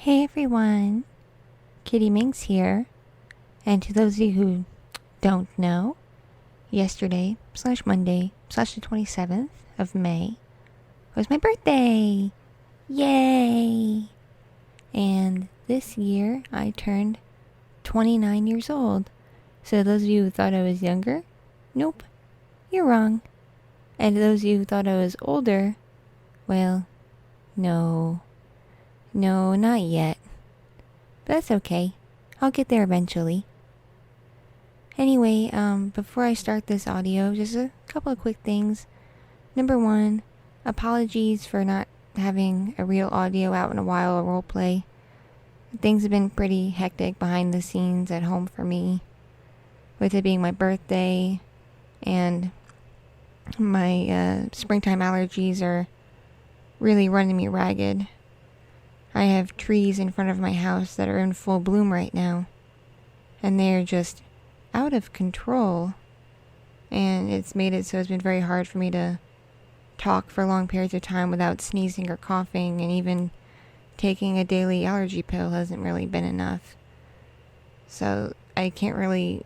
Hey everyone, Kitti Minx here, and to those of you who don't know, yesterday/Monday/the 27th of May was my birthday! Yay! And this year I turned 29 years old. So those of you who thought I was younger, nope, you're wrong. And to those of you who thought I was older, well, no, not yet. But that's okay. I'll get there eventually. Anyway, before I start this audio, just a couple of quick things. Number one, apologies for not having a real audio out in a while of roleplay. Things have been pretty hectic behind the scenes at home for me, with it being my birthday, and my springtime allergies are really running me ragged. I have trees in front of my house that are in full bloom right now, and they're just out of control, and it's made it so it's been very hard for me to talk for long periods of time without sneezing or coughing, and even taking a daily allergy pill hasn't really been enough. So I can't really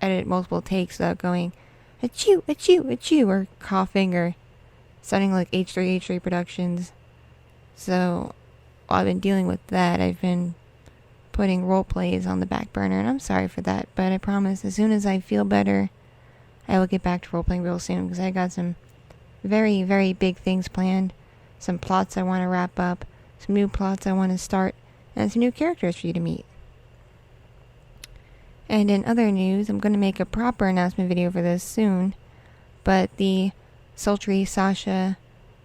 edit multiple takes without going achoo, achoo, achoo, or coughing or sounding like H3 Productions. So while I've been dealing with that, I've been putting role plays on the back burner, and I'm sorry for that, but I promise as soon as I feel better, I will get back to role playing real soon, because I got some very, very big things planned, some plots I want to wrap up, some new plots I want to start, and some new characters for you to meet. And in other news, I'm going to make a proper announcement video for this soon, but the sultry Sasha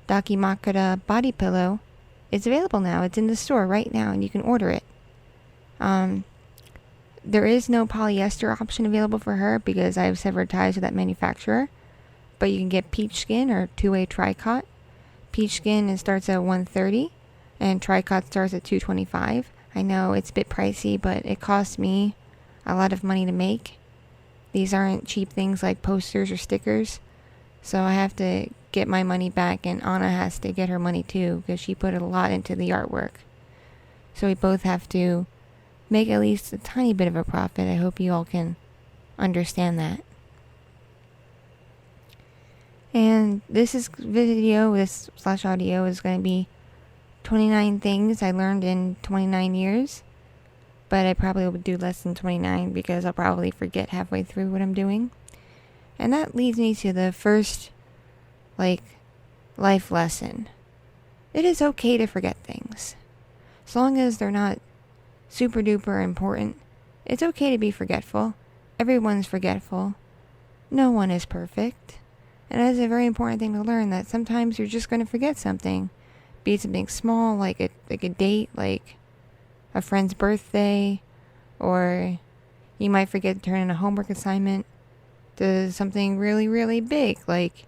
Dakimakura body pillow is available now. It's in the store right now, and you can order it. There is no polyester option available for her because I have severed ties with that manufacturer, but you can get peach skin or two-way tricot. Peach skin starts at $130, and tricot starts at $225. I know it's a bit pricey, but it costs me a lot of money to make. These aren't cheap things like posters or stickers, so I have to get my money back, and Anna has to get her money too, because she put a lot into the artwork. So we both have to make at least a tiny bit of a profit. I hope you all can understand that. And this audio is going to be 29 things I learned in 29 years. But I probably would do less than 29 because I'll probably forget halfway through what I'm doing. And that leads me to the first, life lesson. It is okay to forget things. As long as they're not super duper important, it's okay to be forgetful. Everyone's forgetful. No one is perfect. And that is a very important thing to learn, that sometimes you're just going to forget something. Be it something small, like a date, like a friend's birthday, or you might forget to turn in a homework assignment, to something really, really big, like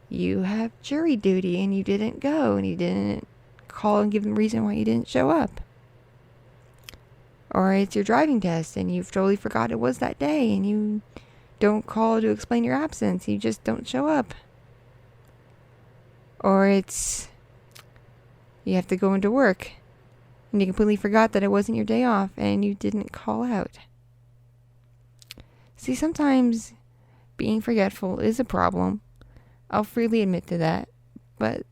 you have jury duty and you didn't go, and you didn't call and give them a reason why you didn't show up. Or it's your driving test and you've totally forgot it was that day, and you don't call to explain your absence, you just don't show up. Or it's you have to go into work and you completely forgot that it wasn't your day off and you didn't call out. See, sometimes being forgetful is a problem. I'll freely admit to that. But,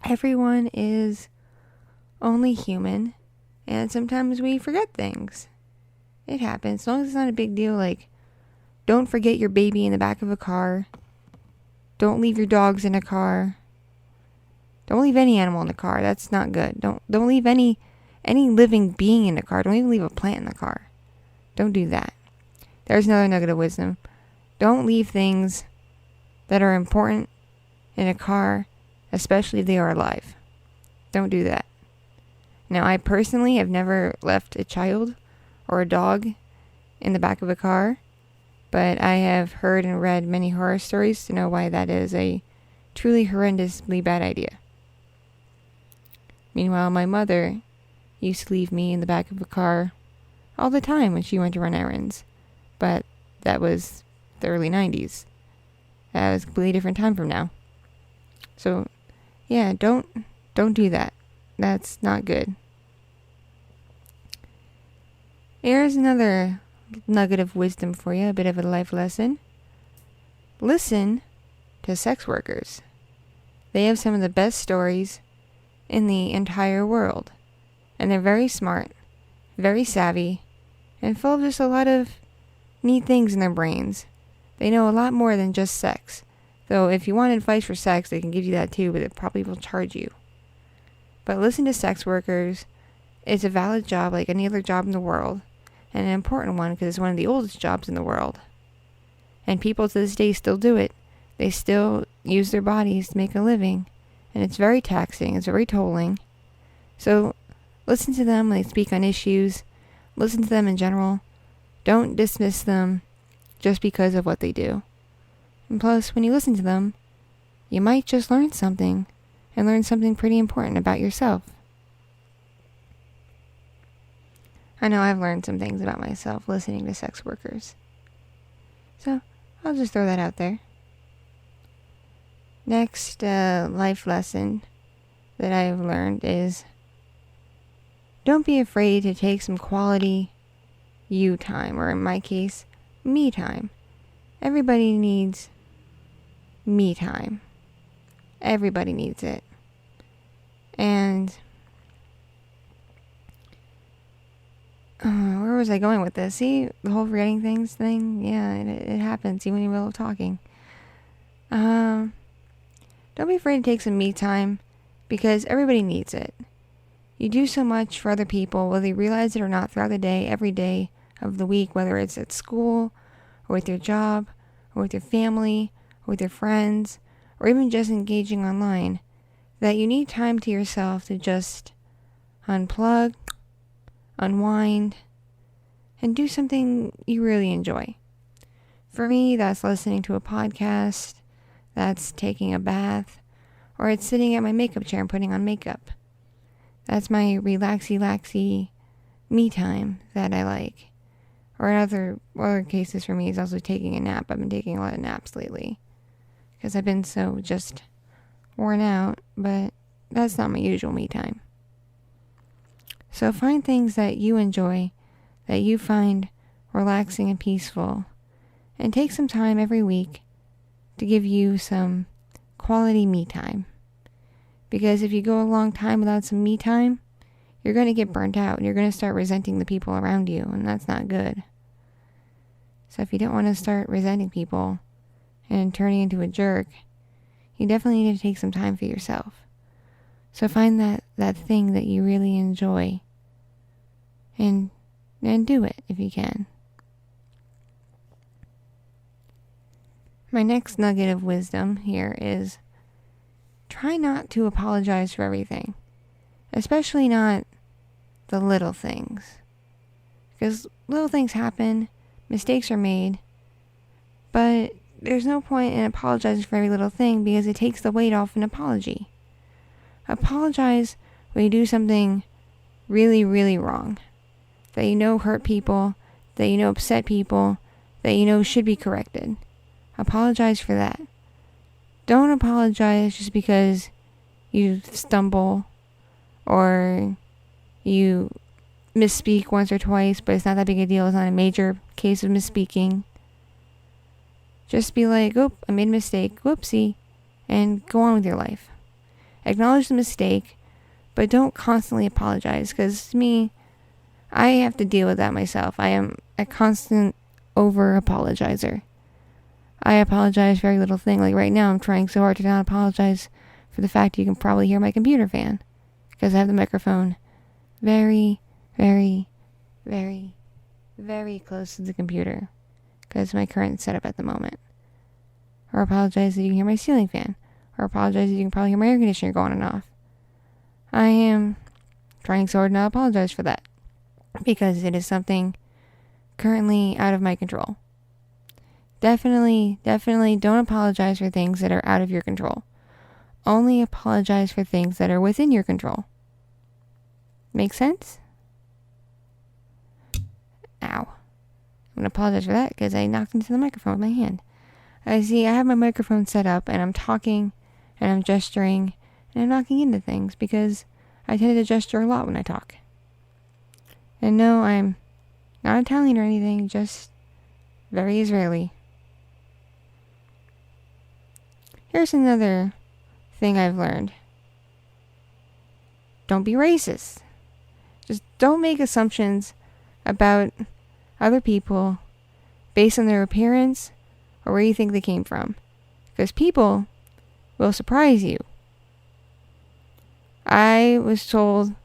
everyone is only human, and sometimes we forget things. It happens. As long as it's not a big deal, like, don't forget your baby in the back of a car. Don't leave your dogs in a car. Don't leave any animal in the car. That's not good. Don't leave any living being in the car. Don't even leave a plant in the car. Don't do that. There's another nugget of wisdom. Don't leave things that are important in a car, especially if they are alive. Don't do that. Now, I personally have never left a child or a dog in the back of a car, but I have heard and read many horror stories to know why that is a truly horrendously bad idea. Meanwhile, my mother used to leave me in the back of a car all the time when she went to run errands. But that was the early 90s. That was a completely different time from now. So, yeah, don't do that. That's not good. Here's another nugget of wisdom for you, a bit of a life lesson. Listen to sex workers. They have some of the best stories in the entire world. And they're very smart, very savvy, and full of just a lot of neat things in their brains. They know a lot more than just sex. Though if you want advice for sex, they can give you that too, but it probably will charge you. But listen to sex workers. It's a valid job like any other job in the world. And an important one because it's one of the oldest jobs in the world. And people to this day still do it. They still use their bodies to make a living. And it's very taxing. It's very tolling. So listen to them when they speak on issues. Listen to them in general. Don't dismiss them just because of what they do. And plus, when you listen to them, you might just learn something. And learn something pretty important about yourself. I know I've learned some things about myself listening to sex workers. So, I'll just throw that out there. Next life lesson that I've learned is don't be afraid to take some quality you time, or in my case, me time. Everybody needs me time. Everybody needs it. And where was I going with this? See, the whole forgetting things thing? Yeah, it happens even in the middle of talking. Don't be afraid to take some me time, because everybody needs it. You do so much for other people, whether you realize it or not, throughout the day, every day of the week, whether it's at school, or with your job, or with your family, or with your friends, or even just engaging online, that you need time to yourself to just unplug, unwind, and do something you really enjoy. For me, that's listening to a podcast, that's taking a bath, or it's sitting at my makeup chair and putting on makeup. That's my relaxy me time that I like. Or in other cases for me is also taking a nap. I've been taking a lot of naps lately because I've been so just worn out, but that's not my usual me time. So find things that you enjoy, that you find relaxing and peaceful, and take some time every week to give you some quality me time. Because if you go a long time without some me time, you're going to get burnt out and you're going to start resenting the people around you, and that's not good. So if you don't want to start resenting people and turning into a jerk, you definitely need to take some time for yourself. So find that thing that you really enjoy and do it if you can. My next nugget of wisdom here is try not to apologize for everything, especially not the little things. Because little things happen, mistakes are made, but there's no point in apologizing for every little thing because it takes the weight off an apology. Apologize when you do something really, really wrong, that you know hurt people, that you know upset people, that you know should be corrected. Apologize for that. Don't apologize just because you stumble or you misspeak once or twice, but it's not that big a deal. It's not a major case of misspeaking. Just be like, oh, I made a mistake, whoopsie, and go on with your life. Acknowledge the mistake, but don't constantly apologize, because to me, I have to deal with that myself. I am a constant over-apologizer. I apologize for every little thing. Like right now, I'm trying so hard to not apologize for the fact you can probably hear my computer fan, because I have the microphone very, very, very, very close to the computer, because of my current setup at the moment. Or apologize that you can hear my ceiling fan. Or apologize that you can probably hear my air conditioner going on and off. I am trying so hard not to apologize for that, because it is something currently out of my control. Definitely don't apologize for things that are out of your control. Only apologize for things that are within your control. Make sense? Ow. I'm going to apologize for that because I knocked into the microphone with my hand. I have my microphone set up and I'm talking and I'm gesturing and I'm knocking into things because I tend to gesture a lot when I talk. And no, I'm not Italian or anything, just very Israeli. Here's another thing I've learned. Don't be racist. Just don't make assumptions about other people based on their appearance or where you think they came from. Because people will surprise you. I was told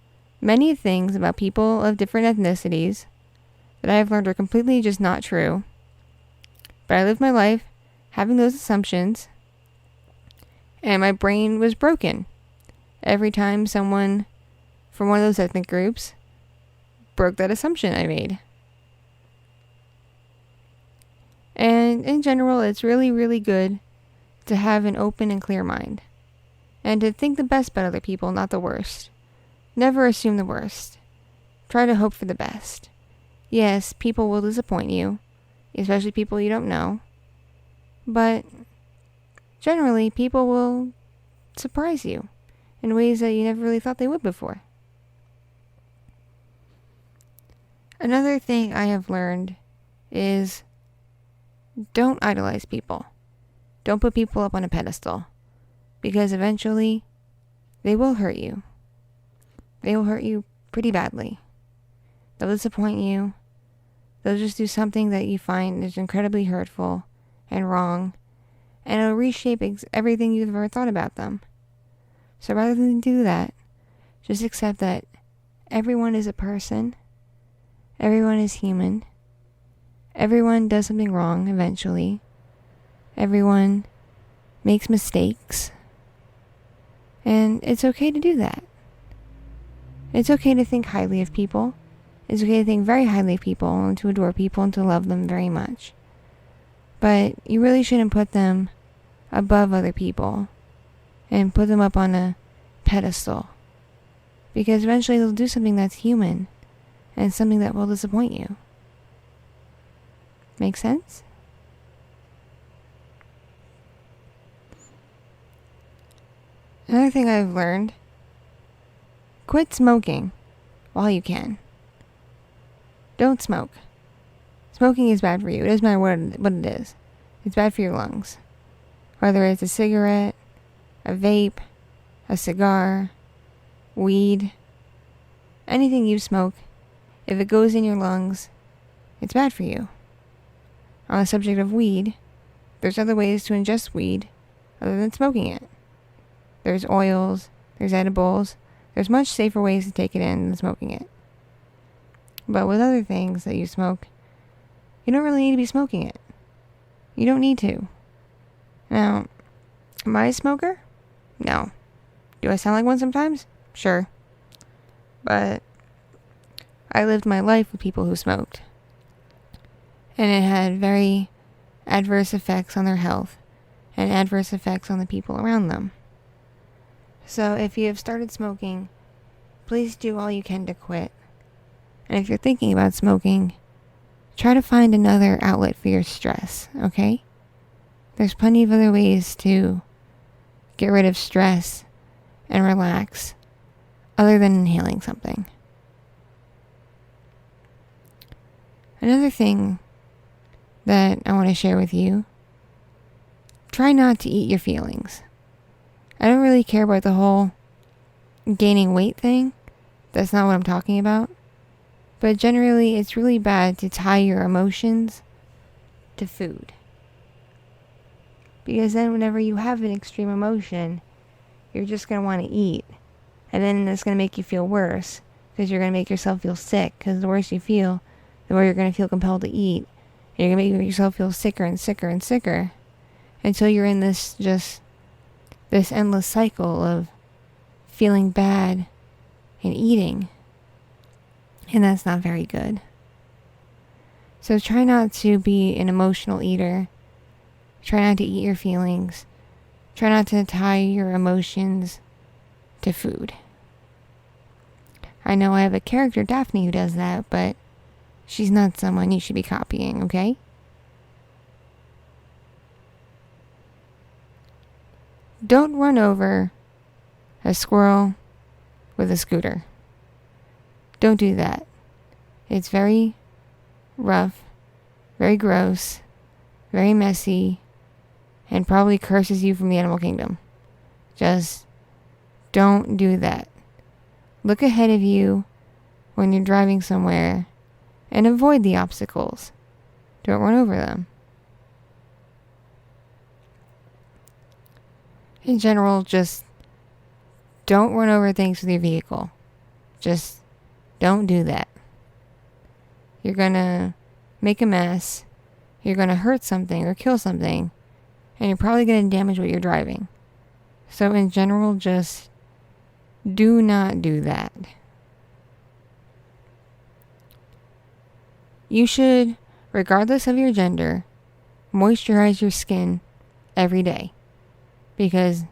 many things about people of different ethnicities that I have learned are completely just not true. But I lived my life having those assumptions, and my brain was broken every time someone from one of those ethnic groups broke that assumption I made. And in general, it's really, really good to have an open and clear mind. And to think the best about other people, not the worst. Never assume the worst. Try to hope for the best. Yes, people will disappoint you, especially people you don't know. But generally, people will surprise you in ways that you never really thought they would before. Another thing I have learned is don't idolize people. Don't put people up on a pedestal. Because eventually, they will hurt you. They will hurt you pretty badly. They'll disappoint you. They'll just do something that you find is incredibly hurtful and wrong. And it'll reshape everything you've ever thought about them. So rather than do that, just accept that everyone is a person. Everyone is human. Everyone does something wrong eventually. Everyone makes mistakes. And it's okay to do that. It's okay to think highly of people. It's okay to think very highly of people and to adore people and to love them very much. But you really shouldn't put them above other people and put them up on a pedestal. Because eventually they'll do something that's human and something that will disappoint you. Make sense? Another thing I've learned, quit smoking while you can. Don't smoke. Smoking is bad for you. It doesn't matter what it is. It's bad for your lungs. Whether it's a cigarette, a vape, a cigar, weed, anything you smoke, if it goes in your lungs, it's bad for you. On the subject of weed, there's other ways to ingest weed other than smoking it. There's oils, there's edibles, there's much safer ways to take it in than smoking it. But with other things that you smoke, you don't really need to be smoking it. You don't need to. Now, am I a smoker? No. Do I sound like one sometimes? Sure. But I lived my life with people who smoked. And it had very adverse effects on their health and adverse effects on the people around them. So if you have started smoking, please do all you can to quit. And if you're thinking about smoking, try to find another outlet for your stress, okay? There's plenty of other ways to get rid of stress and relax other than inhaling something. Another thing that I want to share with you, try not to eat your feelings. I don't really care about the whole gaining weight thing. That's not what I'm talking about. But generally, it's really bad to tie your emotions to food. Because then whenever you have an extreme emotion, you're just going to want to eat. And then it's going to make you feel worse. Because you're going to make yourself feel sick. Because the worse you feel, the more you're going to feel compelled to eat. And you're going to make yourself feel sicker and sicker and sicker. Until you're in this endless cycle of feeling bad and eating. And that's not very good. So try not to be an emotional eater. Try not to eat your feelings. Try not to tie your emotions to food. I know I have a character, Daphne, who does that, but she's not someone you should be copying, okay? Don't run over a squirrel with a scooter. Don't do that. It's very rough, very gross, very messy, and probably curses you from the animal kingdom. Just don't do that. Look ahead of you when you're driving somewhere and avoid the obstacles. Don't run over them. In general, just don't run over things with your vehicle. Just don't do that. You're gonna make a mess. You're gonna hurt something or kill something. And you're probably gonna damage what you're driving. So in general, just do not do that. You should, regardless of your gender, moisturize your skin every day. Because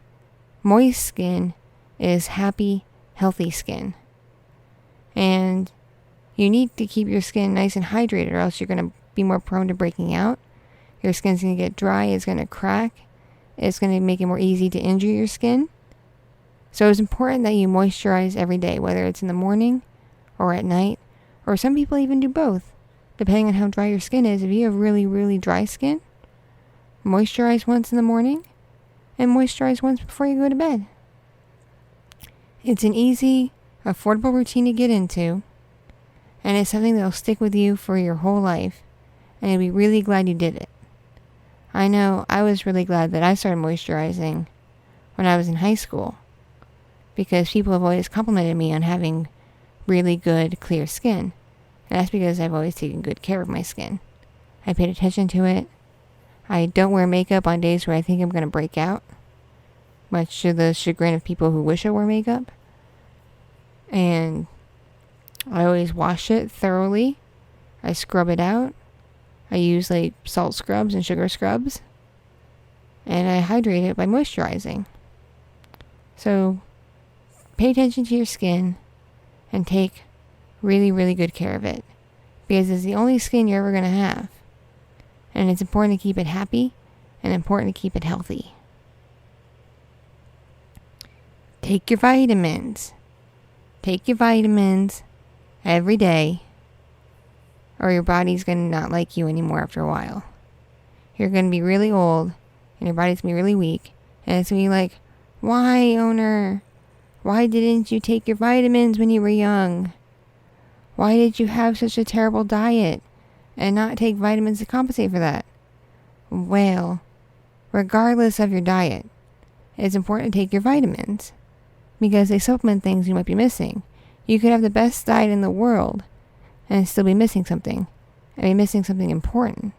moist skin is happy, healthy skin. And you need to keep your skin nice and hydrated, or else you're going to be more prone to breaking out. Your skin's going to get dry, it's going to crack, it's going to make it more easy to injure your skin. So it's important that you moisturize every day, whether it's in the morning or at night, or some people even do both, depending on how dry your skin is. If you have really, really dry skin, moisturize once in the morning and moisturize once before you go to bed. It's an easy, affordable routine to get into, and it's something that'll stick with you for your whole life, and you'll be really glad you did it. I know I was really glad that I started moisturizing when I was in high school, because people have always complimented me on having really good, clear skin. And that's because I've always taken good care of my skin. I paid attention to it. I don't wear makeup on days where I think I'm going to break out, much to the chagrin of people who wish I wore makeup. And I always wash it thoroughly. I scrub it out. I use like salt scrubs and sugar scrubs. And I hydrate it by moisturizing. So pay attention to your skin and take really, really good care of it, because it's the only skin you're ever going to have. And it's important to keep it happy and important to keep it healthy. Take your vitamins. Take your vitamins every day, or your body's going to not like you anymore after a while. You're going to be really old, and your body's going to be really weak, and it's going to be like, why, owner? Why didn't you take your vitamins when you were young? Why did you have such a terrible diet and not take vitamins to compensate for that? Well, regardless of your diet, it's important to take your vitamins, because they supplement things you might be missing. You could have the best diet in the world and still be missing something, and be missing something important.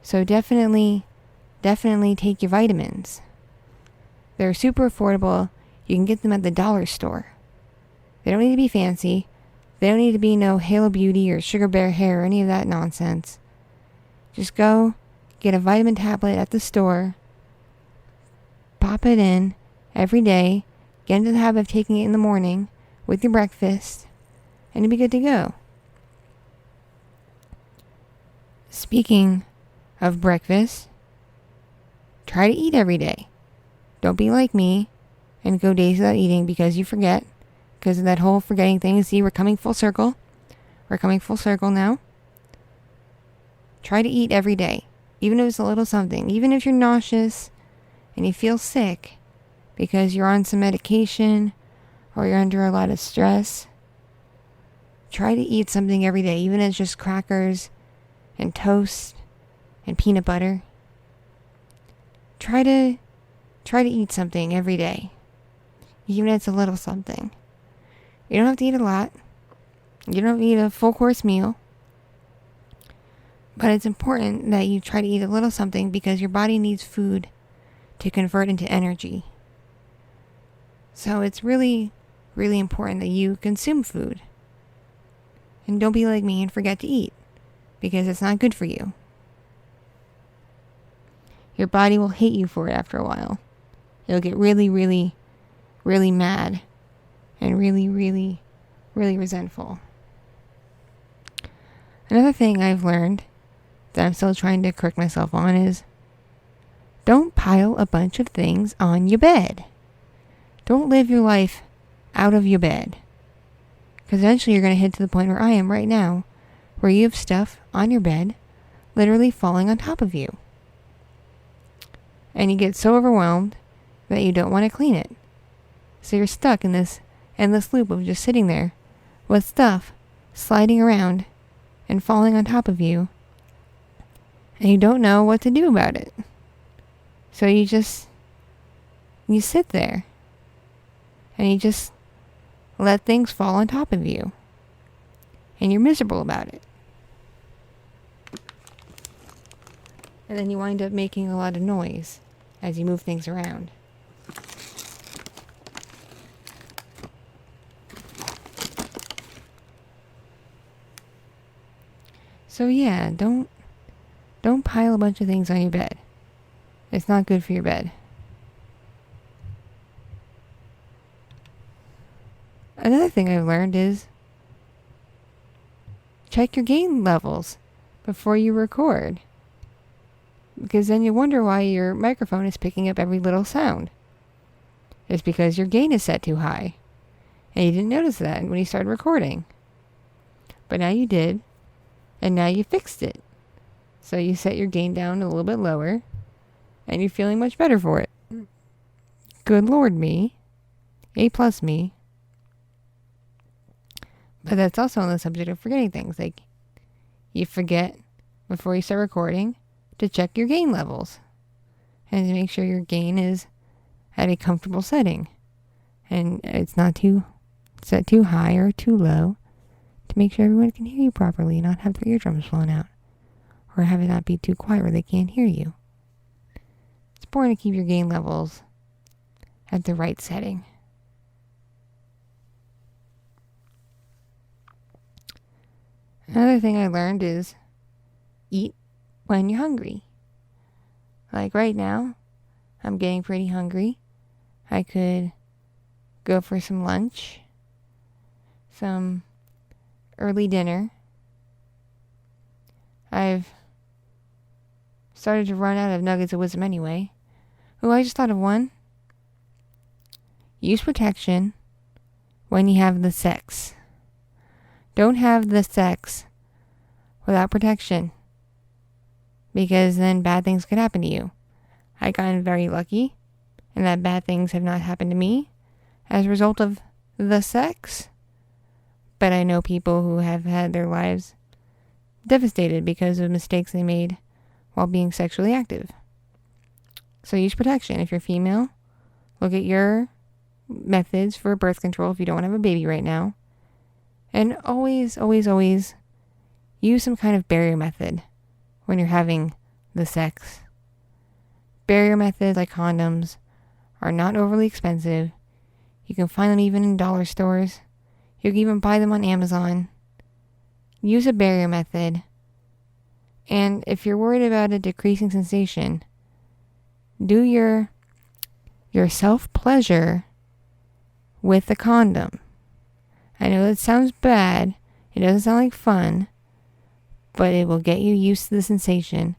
So definitely take your vitamins. They're super affordable. You can get them at the dollar store. They don't need to be fancy. They don't need to be no Halo Beauty or Sugar Bear Hair or any of that nonsense. Just go get a vitamin tablet at the store, pop it in every day, get into the habit of taking it in the morning with your breakfast, and you'll be good to go. Speaking of breakfast, try to eat every day. Don't be like me and go days without eating because you forget. Because of that whole forgetting thing. See, we're coming full circle. We're coming full circle now. Try to eat every day. Even if it's a little something. Even if you're nauseous and you feel sick because you're on some medication or you're under a lot of stress. Try to eat something every day. Even if it's just crackers and toast and peanut butter. Try to eat something every day. Even if it's a little something. You don't have to eat a lot. You don't have to eat a full course meal. But it's important that you try to eat a little something, because your body needs food to convert into energy. So it's really, really important that you consume food. And don't be like me and forget to eat, because it's not good for you. Your body will hate you for it after a while. It'll get really, really, really mad. And really, really, really resentful. Another thing I've learned that I'm still trying to correct myself on is, don't pile a bunch of things on your bed. Don't live your life out of your bed. Because eventually you're going to head to the point where I am right now, where you have stuff on your bed literally falling on top of you. And you get so overwhelmed that you don't want to clean it. So you're stuck in this endless loop of just sitting there with stuff sliding around and falling on top of you. And you don't know what to do about it. So you sit there. And you just let things fall on top of you. And you're miserable about it. And then you wind up making a lot of noise as you move things around. So yeah, don't pile a bunch of things on your bed. It's not good for your bed. Another thing I've learned is check your gain levels before you record. Because then you wonder why your microphone is picking up every little sound. It's because your gain is set too high. And you didn't notice that when you started recording. But now you did. And now you fixed it. So you set your gain down a little bit lower. And you're feeling much better for it. Good Lord me. A+ me. But that's also on the subject of forgetting things. Like, you forget before you start recording to check your gain levels. And to make sure your gain is at a comfortable setting. And it's not set too high or too low. To make sure everyone can hear you properly and not have their eardrums falling out. Or have it not be too quiet where they can't hear you. It's important to keep your gain levels at the right setting. Another thing I learned is eat when you're hungry. Like right now, I'm getting pretty hungry. I could go for some lunch, some early dinner. I've started to run out of nuggets of wisdom anyway. Oh, I just thought of one. Use protection when you have the sex. Don't have the sex without protection. Because then bad things could happen to you. I've gotten very lucky. And that bad things have not happened to me as a result of the sex. But I know people who have had their lives devastated because of mistakes they made while being sexually active. So use protection. If you're female, look at your methods for birth control if you don't want to have a baby right now. And always, always, always use some kind of barrier method when you're having the sex. Barrier methods like condoms are not overly expensive. You can find them even in dollar stores. You can even buy them on Amazon. Use a barrier method. And if you're worried about a decreasing sensation, do your self-pleasure with the condom. I know that sounds bad. It doesn't sound like fun. But it will get you used to the sensation.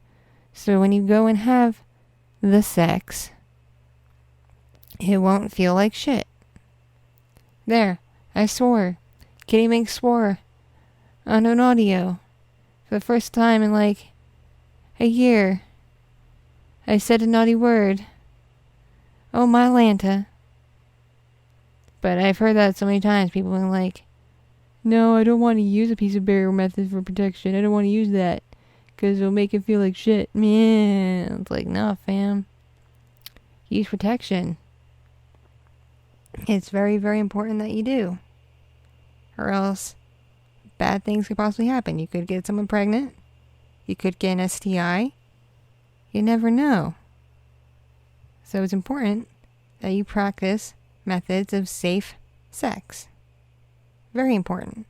So when you go and have the sex, it won't feel like shit. There. I swore. Kitti Minx swore on an audio for the first time in like a year. I said a naughty word. Oh, my Lanta. But I've heard that so many times. People being like, no, I don't want to use a piece of barrier method for protection. I don't want to use that because it'll make it feel like shit. Man, it's like, no, fam. Use protection. It's very, very important that you do. Or else bad things could possibly happen. You could get someone pregnant. You could get an STI. You never know. So it's important that you practice methods of safe sex. Very important.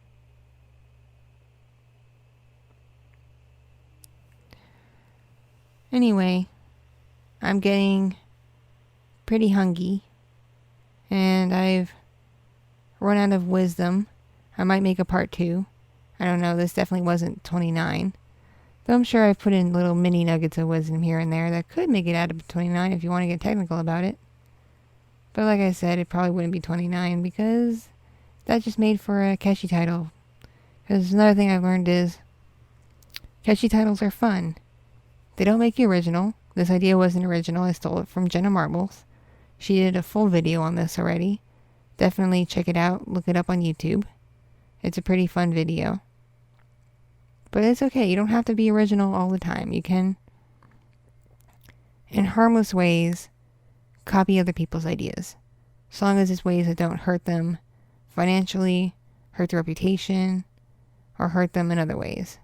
Anyway, I'm getting pretty hungry. And I've run out of wisdom. I might make a part 2. I don't know. This definitely wasn't 29. Though I'm sure I've put in little mini nuggets of wisdom here and there that could make it out of 29 if you want to get technical about it. But like I said, it probably wouldn't be 29 because that just made for a catchy title. Because another thing I've learned is catchy titles are fun. They don't make you original. This idea wasn't original. I stole it from Jenna Marbles. She did a full video on this already. Definitely check it out. Look it up on YouTube. It's a pretty fun video. But it's okay. You don't have to be original all the time. You can, in harmless ways, copy other people's ideas. As long as it's ways that don't hurt them financially, hurt their reputation, or hurt them in other ways.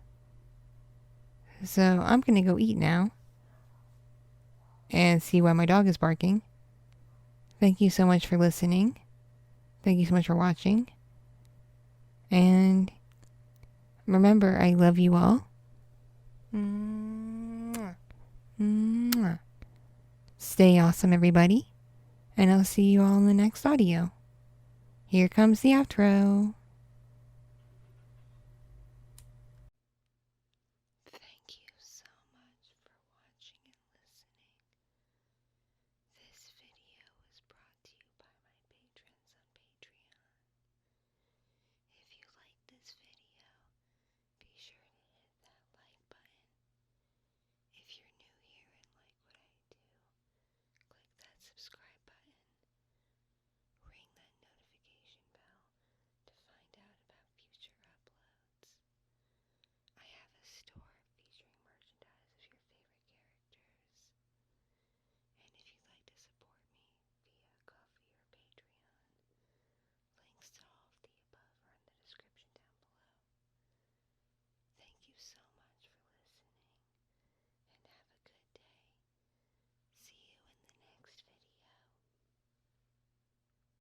So I'm going to go eat now and see why my dog is barking. Thank you so much for listening. Thank you so much for watching. And remember, I love you all. Mwah. Mwah. Stay awesome, everybody. And I'll see you all in the next audio. Here comes the outro.